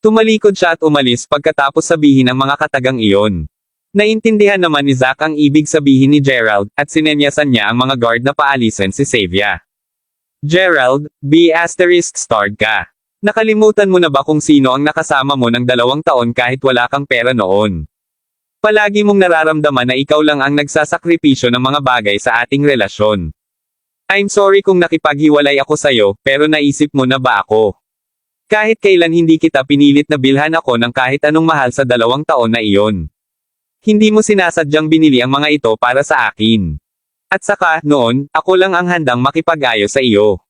Tumalikod siya at umalis pagkatapos sabihin ang mga katagang iyon. Naintindihan naman ni Zack ang ibig sabihin ni Gerald, at sinenyasan niya ang mga guard na paalisin si Xavier. Gerald, B***starred ka. Nakalimutan mo na ba kung sino ang nakasama mo ng 2 taon kahit wala kang pera noon? Palagi mong nararamdaman na ikaw lang ang nagsasakripisyo ng mga bagay sa ating relasyon. I'm sorry kung nakipaghiwalay ako sa'yo, pero naisip mo na ba ako? Kahit kailan hindi kita pinilit na bilhan ako ng kahit anong mahal sa 2 taon na iyon. Hindi mo sinasadyang binili ang mga ito para sa akin. At saka, noon, ako lang ang handang makipag-ayos sa iyo.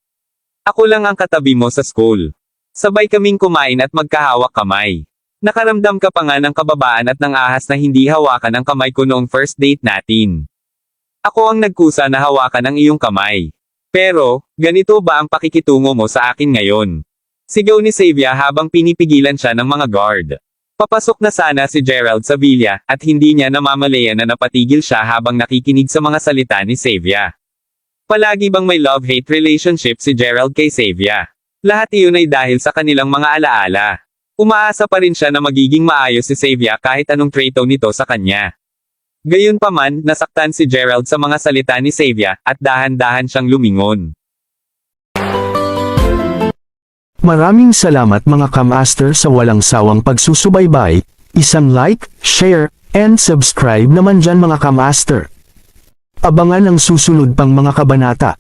Ako lang ang katabi mo sa school. Sabay kaming kumain at magkahawak kamay. Nakaramdam ka pa nga ng kababaan at ng ahas na hindi hawakan ang kamay ko noong first date natin. Ako ang nagkusa na hawakan ang iyong kamay. Pero, ganito ba ang pakikitungo mo sa akin ngayon? Sigaw ni Xavier habang pinipigilan siya ng mga guard. Papasok na sana si Gerald sa villa, at hindi niya namamalayan na napatigil siya habang nakikinig sa mga salita ni Xavier. Palagi bang may love-hate relationship si Gerald kay Xavier? Lahat iyon ay dahil sa kanilang mga alaala. Umaasa pa rin siya na magiging maayos si Xavier kahit anong traito nito sa kanya. Gayunpaman, nasaktan si Gerald sa mga salita ni Xavier, at dahan-dahan siyang lumingon. Maraming salamat mga kamaster sa walang sawang pagsusubaybay, isang like, share, and subscribe naman dyan mga kamaster. Abangan ang susunod pang mga kabanata.